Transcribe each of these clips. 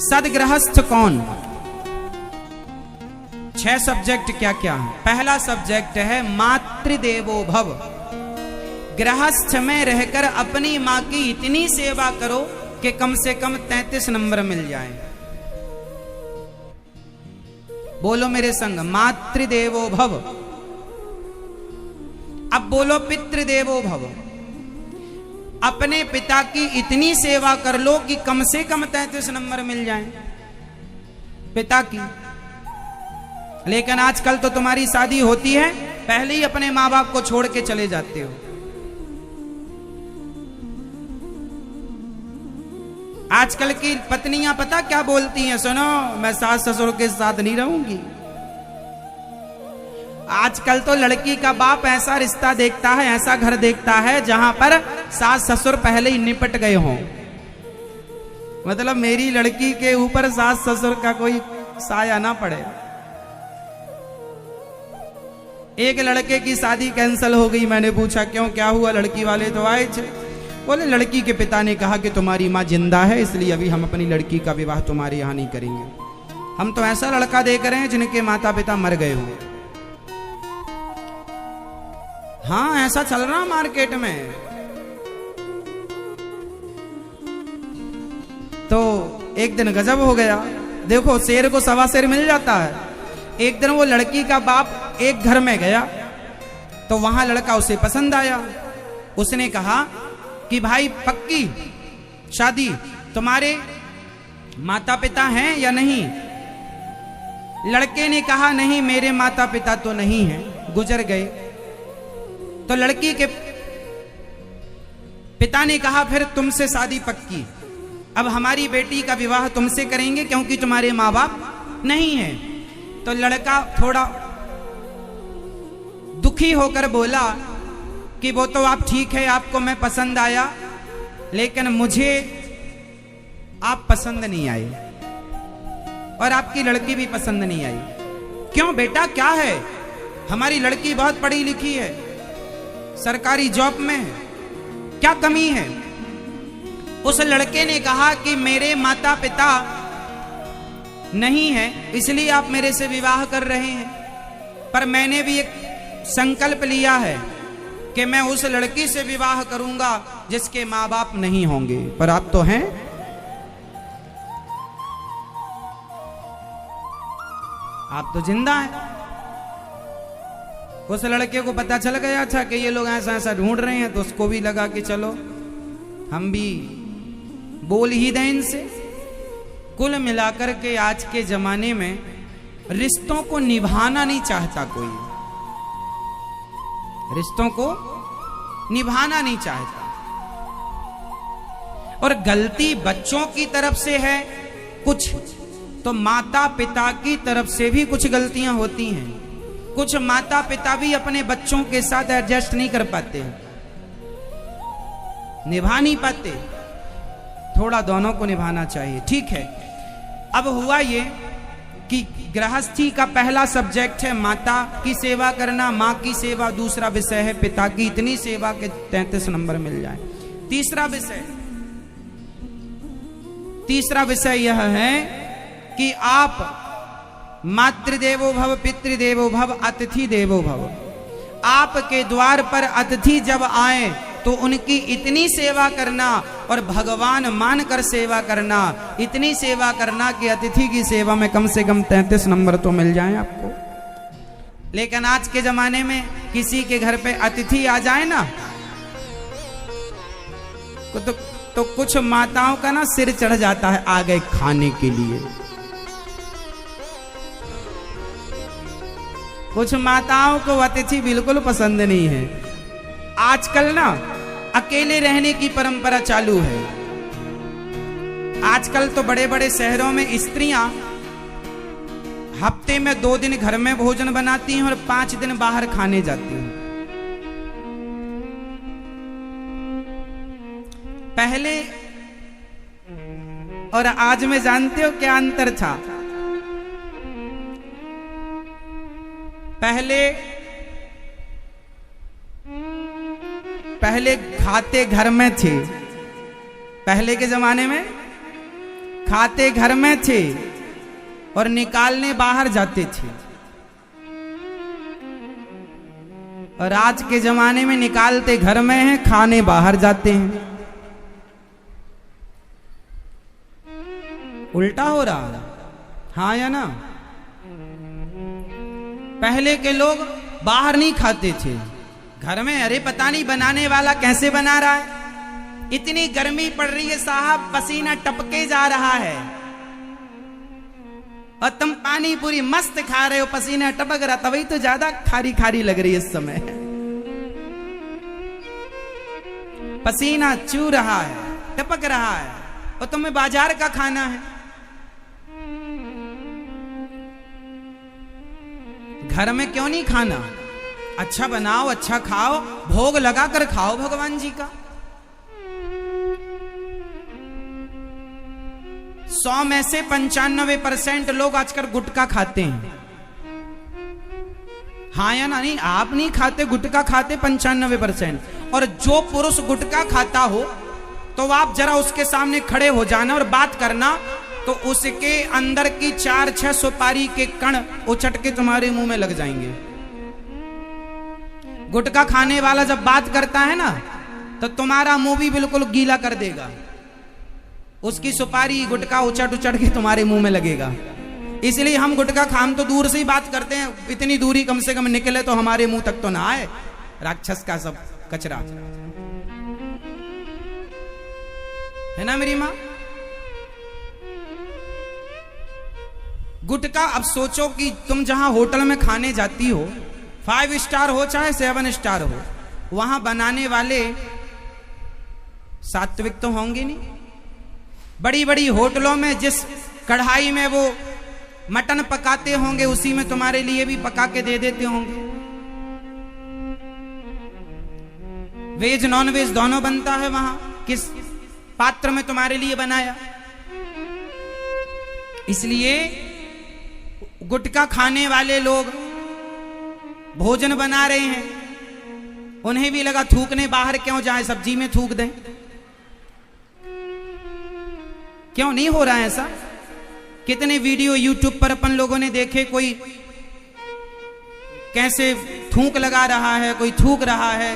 सदगृहस्थ कौन। 6 सब्जेक्ट क्या क्या है। पहला सब्जेक्ट है मातृदेवो भव। गृहस्थ में रहकर अपनी मां की इतनी सेवा करो कि कम से कम 33 नंबर मिल जाए। बोलो मेरे संग, मातृदेवो भव। अब बोलो पितृदेवो भव। अपने पिता की इतनी सेवा कर लो कि कम से कम 33 नंबर मिल जाए पिता की। लेकिन आजकल तो तुम्हारी शादी होती है, पहले ही अपने मां बाप को छोड़ के चले जाते हो। आजकल की पत्नियां पता क्या बोलती हैं, सुनो मैं सास ससुर के साथ नहीं रहूंगी। आजकल तो लड़की का बाप ऐसा रिश्ता देखता है, ऐसा घर देखता है जहां पर सास ससुर पहले ही निपट गए हों। मतलब मेरी लड़की के ऊपर सास ससुर का कोई साया ना पड़े। एक लड़के की शादी कैंसिल हो गई। मैंने पूछा क्यों, क्या हुआ। लड़की वाले तो आए थे, बोले लड़की के पिता ने कहा कि तुम्हारी माँ जिंदा है, इसलिए अभी हम अपनी लड़की का विवाह तुम्हारे यहाँ नहीं करेंगे। हम तो ऐसा लड़का देख रहे हैं जिनके माता पिता मर गए हों। हाँ ऐसा चल रहा मार्केट में। तो एक दिन गजब हो गया। देखो शेर को सवा शेर मिल जाता है। एक दिन वो लड़की का बाप एक घर में गया तो वहां लड़का उसे पसंद आया। उसने कहा कि भाई पक्की शादी, तुम्हारे माता पिता हैं या नहीं। लड़के ने कहा नहीं मेरे माता पिता तो नहीं हैं, गुजर गए। तो लड़की के पिता ने कहा फिर तुमसे शादी पक्की, अब हमारी बेटी का विवाह तुमसे करेंगे क्योंकि तुम्हारे माँ बाप नहीं हैं। तो लड़का थोड़ा दुखी होकर बोला कि वो तो आप ठीक है, आपको मैं पसंद आया, लेकिन मुझे आप पसंद नहीं आए और आपकी लड़की भी पसंद नहीं आई। क्यों बेटा क्या है। हमारी लड़की बहुत पढ़ी लिखी है, सरकारी जॉब में है, क्या कमी है। उस लड़के ने कहा कि मेरे माता पिता नहीं है इसलिए आप मेरे से विवाह कर रहे हैं, पर मैंने भी एक संकल्प लिया है कि मैं उस लड़की से विवाह करूंगा जिसके माँ बाप नहीं होंगे, पर आप तो हैं। आप तो जिंदा हैं। उस लड़के को पता चल गया था कि ये लोग ऐसा ऐसा ढूंढ रहे हैं, तो उसको भी लगा कि चलो हम भी बोल ही दें इनसे। कुल मिलाकर के आज के जमाने में रिश्तों को निभाना नहीं चाहता कोई, रिश्तों को निभाना नहीं चाहता। और गलती बच्चों की तरफ से है कुछ, तो माता पिता की तरफ से भी कुछ गलतियां होती हैं। कुछ माता पिता भी अपने बच्चों के साथ एडजस्ट नहीं कर पाते, निभा नहीं पाते। थोड़ा दोनों को निभाना चाहिए, ठीक है। अब हुआ ये कि गृहस्थी का पहला सब्जेक्ट है माता की सेवा करना, माँ की सेवा। दूसरा विषय है पिता की इतनी सेवा के 33 नंबर मिल जाए। तीसरा विषय यह है कि आप मातृदेवो भव, पितृदेवो भव, अतिथि देवो भव। आपके द्वार पर अतिथि जब आए तो उनकी इतनी सेवा करना और भगवान मानकर सेवा करना, इतनी सेवा करना कि अतिथि की सेवा में कम से कम 33 नंबर तो मिल जाए आपको। लेकिन आज के जमाने में किसी के घर पे अतिथि आ जाए ना तो कुछ माताओं का ना सिर चढ़ जाता है, आ गए खाने के लिए। कुछ माताओं को अतिथि बिल्कुल पसंद नहीं है। आजकल ना अकेले रहने की परंपरा चालू है। आजकल तो बड़े बड़े शहरों में स्त्रियां हफ्ते में 2 दिन घर में भोजन बनाती हैं और 5 दिन बाहर खाने जाती हैं। पहले और आज में जानते हो क्या अंतर था। पहले खाते घर में थे। पहले के जमाने में खाते घर में थे और निकालने बाहर जाते थे। और आज के जमाने में निकालते घर में हैं, खाने बाहर जाते हैं। उल्टा हो रहा है, हाँ या ना? पहले के लोग बाहर नहीं खाते थे, घर में। अरे पता नहीं बनाने वाला कैसे बना रहा है, इतनी गर्मी पड़ रही है साहब, पसीना टपके जा रहा है, और तुम पानी पूरी मस्त खा रहे हो, पसीना टपक रहा, तभी तो ज्यादा खारी खारी लग रही है इस समय। पसीना चू रहा है, टपक रहा है, और तुम्हें बाजार का खाना है। घर में क्यों नहीं खाना? अच्छा बनाओ, अच्छा खाओ, भोग लगा कर खाओ भगवान जी का। 100 में से 95% लोग आजकल गुटखा खाते हैं, हाँ या ना? नहीं, आप नहीं खाते, गुटखा खाते 95%। और जो पुरुष गुटखा खाता हो तो आप जरा उसके सामने खड़े हो जाना और बात करना, तो उसके अंदर की 4-6 सुपारी के कण उचट के तुम्हारे मुंह में लग जाएंगे। गुटखा खाने वाला जब बात करता है ना, तो तुम्हारा मुंह भी बिल्कुल गीला कर देगा, उसकी सुपारी गुटखा उचट उचट के तुम्हारे मुंह में लगेगा। इसलिए हम गुटखा खाम तो दूर से ही बात करते हैं, इतनी दूरी कम से कम निकले तो हमारे मुंह तक तो ना आए राक्षस का सब कचरा, है ना मेरी मां? गुटखा, अब सोचो कि तुम जहां होटल में खाने जाती हो, 5 स्टार हो चाहे 7 स्टार हो, वहां बनाने वाले सात्विक तो होंगे नहीं। बड़ी बड़ी होटलों में जिस कढ़ाई में वो मटन पकाते होंगे, उसी में तुम्हारे लिए भी पका के दे देते होंगे। वेज नॉन वेज दोनों बनता है वहां, किस पात्र में तुम्हारे लिए बनाया। इसलिए गुटखा खाने वाले लोग भोजन बना रहे हैं, उन्हें भी लगा थूकने बाहर क्यों जाए, सब्जी में थूक दें। क्यों नहीं हो रहा है ऐसा? कितने वीडियो YouTube पर अपन लोगों ने देखे, कोई कैसे थूक लगा रहा है, कोई थूक रहा है।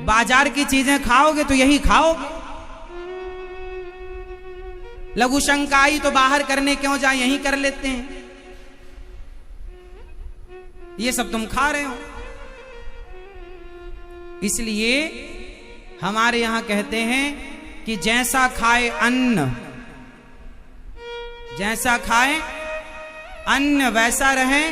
बाजार की चीजें खाओगे तो यही खाओगे। लघु शंका आई तो बाहर करने क्यों जाए, यही कर लेते हैं। ये सब तुम खा रहे हो। इसलिए हमारे यहां कहते हैं कि जैसा खाए अन्न, जैसा खाए अन्न वैसा रहे।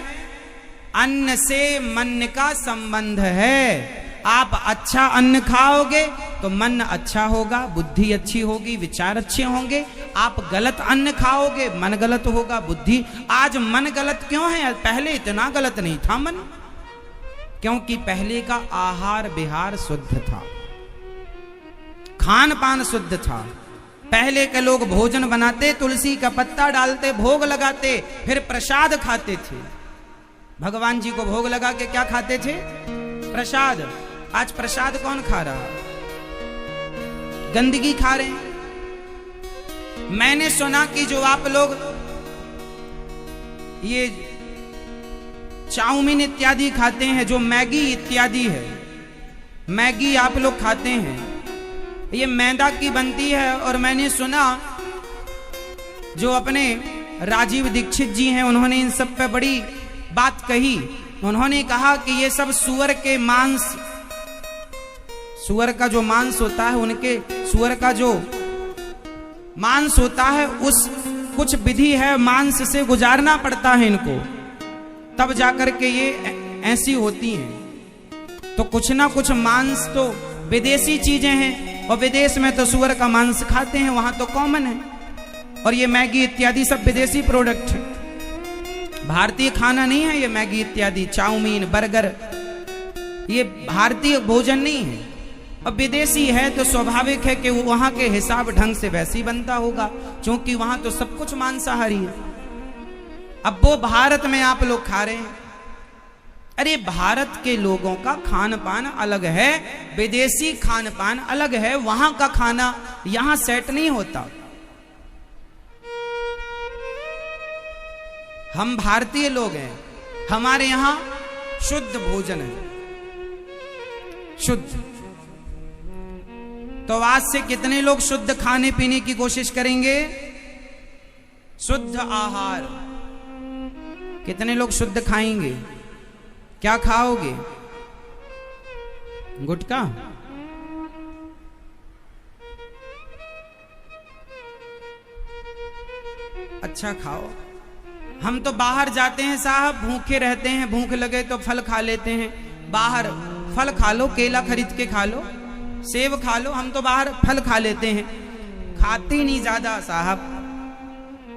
अन्न से मन का संबंध है। आप अच्छा अन्न खाओगे तो मन अच्छा होगा, बुद्धि अच्छी होगी, विचार अच्छे होंगे। आप गलत अन्न खाओगे, मन गलत होगा, बुद्धि। आज मन गलत क्यों है? पहले इतना गलत नहीं था मन, क्योंकि पहले का आहार विहार शुद्ध था, खान पान शुद्ध था। पहले के लोग भोजन बनाते, तुलसी का पत्ता डालते, भोग लगाते, फिर प्रसाद खाते थे। भगवान जी को भोग लगा के क्या खाते थे? प्रसाद। आज प्रसाद कौन खा रहा? गंदगी खा रहे हैं। मैंने सुना कि जो आप लोग ये चाउमीन इत्यादि खाते हैं, जो मैगी इत्यादि है, मैगी आप लोग खाते हैं, ये मैदा की बनती है। और मैंने सुना जो अपने राजीव दीक्षित जी हैं, उन्होंने इन सब पे बड़ी बात कही। उन्होंने कहा कि ये सब सुअर के मांस, सुअर का जो मांस होता है, उनके सुअर का जो मांस होता है, उस कुछ विधि है, मांस से गुजारना पड़ता है इनको, तब जाकर के ये ऐसी होती हैं। तो कुछ ना कुछ मांस तो विदेशी चीजें हैं, और विदेश में तो सुअर का मांस खाते हैं, वहां तो कॉमन है। और ये मैगी इत्यादि सब विदेशी प्रोडक्ट है, भारतीय खाना नहीं है। ये मैगी इत्यादि, चाउमीन, बर्गर, ये भारतीय भोजन नहीं है। अब विदेशी है तो स्वाभाविक है कि वहां के हिसाब ढंग से वैसे ही बनता होगा, क्योंकि वहां तो सब कुछ मांसाहारी है। अब वो भारत में आप लोग खा रहे हैं। अरे भारत के लोगों का खान पान अलग है, विदेशी खान पान अलग है। वहां का खाना यहां सेट नहीं होता। हम भारतीय लोग हैं, हमारे यहां शुद्ध भोजन है, शुद्ध। तो आज से कितने लोग शुद्ध खाने पीने की कोशिश करेंगे? शुद्ध आहार। कितने लोग शुद्ध खाएंगे? क्या खाओगे? गुटखा? अच्छा खाओ। हम तो बाहर जाते हैं साहब, भूखे रहते हैं, भूख लगे तो फल खा लेते हैं। बाहर फल खा लो, केला खरीद के खा लो, सेब खा लो, हम तो बाहर फल खा लेते हैं। खाते नहीं ज्यादा साहब,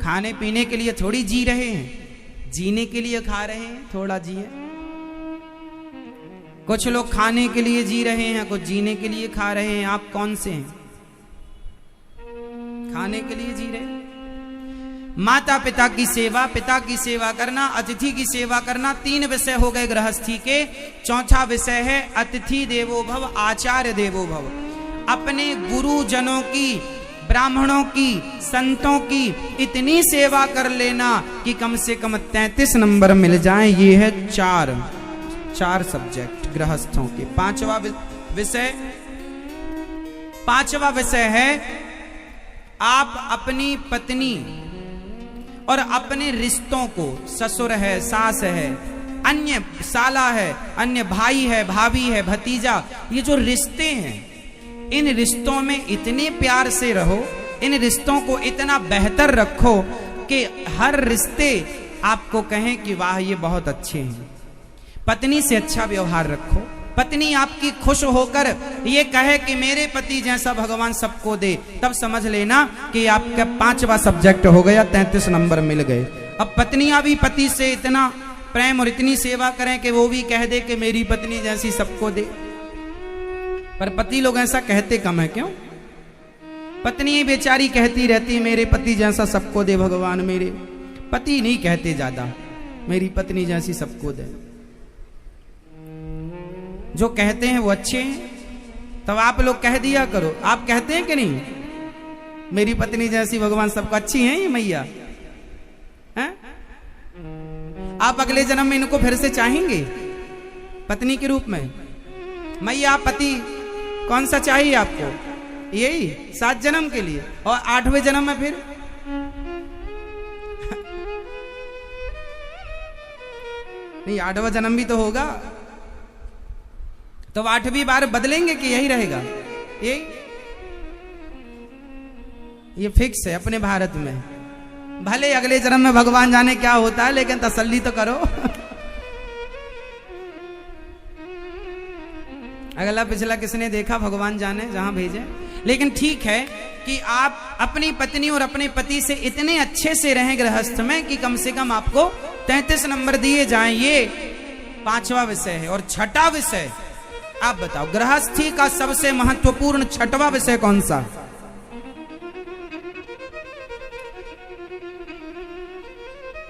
खाने पीने के लिए थोड़ी जी रहे हैं, जीने के लिए खा रहे हैं, थोड़ा जिए। कुछ लोग खाने के लिए जी रहे हैं, कुछ जीने के लिए खा रहे हैं। आप कौन से हैं? खाने के लिए जी रहे हैं। माता पिता की सेवा, पिता की सेवा करना, अतिथि की सेवा करना, 3 विषय हो गए गृहस्थी के। चौथा विषय है अतिथि देवो भव, आचार्य देवो भव। अपने गुरुजनों की, ब्राह्मणों की, संतों की इतनी सेवा कर लेना कि कम से कम 33 नंबर मिल जाए। ये है चार सब्जेक्ट गृहस्थों के। पांचवा विषय है आप अपनी पत्नी और अपने रिश्तों को, ससुर है, सास है, अन्य साला है, अन्य भाई है, भाभी है, भतीजा, ये जो रिश्ते हैं, इन रिश्तों में इतने प्यार से रहो, इन रिश्तों को इतना बेहतर रखो कि हर रिश्ते आपको कहें कि वाह ये बहुत अच्छे हैं। पत्नी से अच्छा व्यवहार रखो, पत्नी आपकी खुश होकर ये कहे कि मेरे पति जैसा भगवान सबको दे, तब समझ लेना कि आपका 5वां सब्जेक्ट हो गया, 33 नंबर मिल गए। अब पत्नियां भी पति से इतना प्रेम और इतनी सेवा करें कि वो भी कह दे कि मेरी पत्नी जैसी सबको दे। पर पति लोग ऐसा कहते कम है, क्यों? पत्नी बेचारी कहती रहती मेरे पति जैसा सबको दे भगवान, मेरे पति नहीं कहते ज्यादा मेरी पत्नी जैसी सबको दे। जो कहते हैं वो अच्छे हैं, तब आप लोग कह दिया करो। आप कहते हैं कि नहीं मेरी पत्नी जैसी भगवान सबको अच्छी है ये मैया? हैं? आप अगले जन्म में इनको फिर से चाहेंगे पत्नी के रूप में? मैया पति कौन सा चाहिए आपको? यही 7 जन्म के लिए, और 8वें जन्म में फिर नहीं, 8वां जन्म भी तो होगा, तो 8वीं बार बदलेंगे कि यही रहेगा? ये फिक्स है अपने भारत में। भले अगले जन्म में भगवान जाने क्या होता है, लेकिन तसल्ली तो करो। अगला पिछला किसने देखा, भगवान जाने, जहां भेजे। लेकिन ठीक है कि आप अपनी पत्नी और अपने पति से इतने अच्छे से रहें गृहस्थ में कि कम से कम आपको 33 नंबर दिए जाएं। ये 5वां विषय है। और 6ठा विषय, आप बताओ गृहस्थी का सबसे महत्वपूर्ण 6वां विषय कौन सा?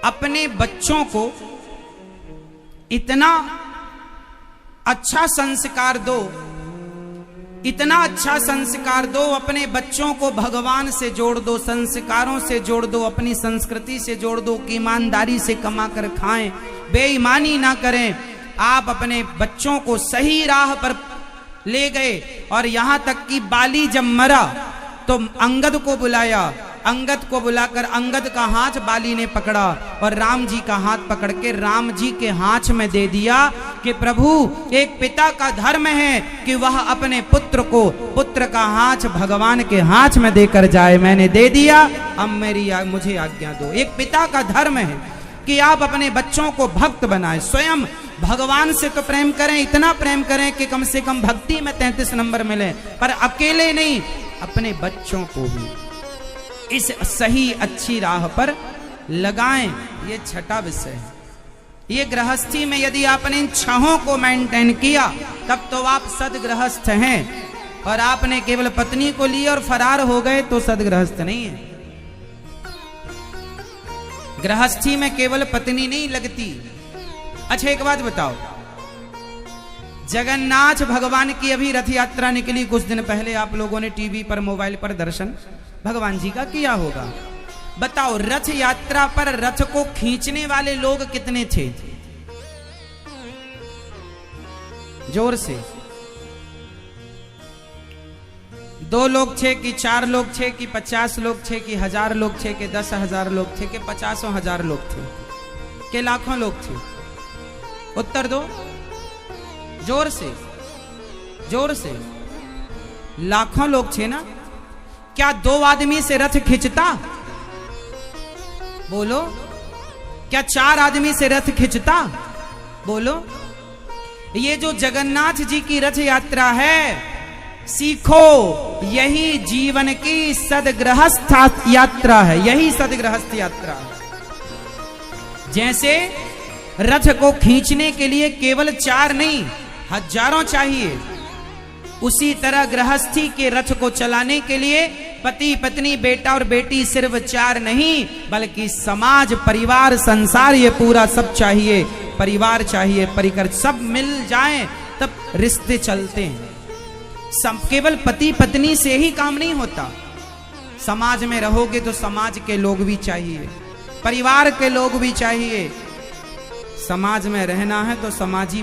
अपने बच्चों को इतना अच्छा संस्कार दो, इतना अच्छा संस्कार दो, अपने बच्चों को भगवान से जोड़ दो, संस्कारों से जोड़ दो, अपनी संस्कृति से जोड़ दो कि ईमानदारी से कमा कर खाएं, बेईमानी ना करें। आप अपने बच्चों को सही राह पर ले गए, और यहां तक कि बाली जब मरा तो अंगद को बुलाया, अंगद को बुलाकर अंगद का हाथ बाली ने पकड़ा और राम जी का हाथ पकड़ के राम जी के हाथ में दे दिया कि प्रभु, एक पिता का धर्म है कि वह अपने पुत्र को, पुत्र का हाथ भगवान के हाथ में देकर जाए। मैंने दे दिया, अब मुझे आज्ञा दो। एक पिता का धर्म है कि आप अपने बच्चों को भक्त बनाएं, स्वयं भगवान से तो प्रेम करें, इतना प्रेम करें कि कम से कम भक्ति में 33 नंबर मिले, पर अकेले नहीं, अपने बच्चों को भी इस सही अच्छी राह पर लगाएं। ये 6ठा विषय है। ये गृहस्थी में यदि आपने इन 6 को मेंटेन किया तब तो आप सदगृहस्थ हैं, और आपने केवल पत्नी को लिया और फरार हो गए तो सदगृहस्थ नहीं है। गृहस्थी में केवल पत्नी नहीं लगती। अच्छा एक बात बताओ, जगन्नाथ भगवान की अभी रथ यात्रा निकली कुछ दिन पहले, आप लोगों ने टीवी पर, मोबाइल पर दर्शन भगवान जी का किया होगा। बताओ, रथ यात्रा पर रथ को खींचने वाले लोग कितने थे? जोर से। 2 लोग थे कि 4 लोग थे कि 50 लोग थे कि 1000 लोग थे कि 10,000 लोग थे कि 50,000 लोग थे कि लाखों लोग थे? उत्तर दो जोर से, जोर से। लाखों लोग थे ना? क्या 2 आदमी से रथ खिंचता? बोलो। क्या 4 आदमी से रथ खिंचता? बोलो। ये जो जगन्नाथ जी की रथ यात्रा है, सीखो, यही जीवन की सदगृहस्थ यात्रा है, यही सदगृहस्थ यात्रा है। जैसे रथ को खींचने के लिए केवल 4 नहीं, हजारों चाहिए, उसी तरह गृहस्थी के रथ को चलाने के लिए पति पत्नी बेटा और बेटी सिर्फ 4 नहीं, बल्कि समाज परिवार संसार ये पूरा सब चाहिए। परिवार चाहिए, परिकर सब मिल जाएं तब रिश्ते चलते हैं। सब केवल पति पत्नी से ही काम नहीं होता, समाज में रहोगे तो समाज के लोग भी चाहिए, परिवार के लोग भी चाहिए। समाज में रहना है तो समाजी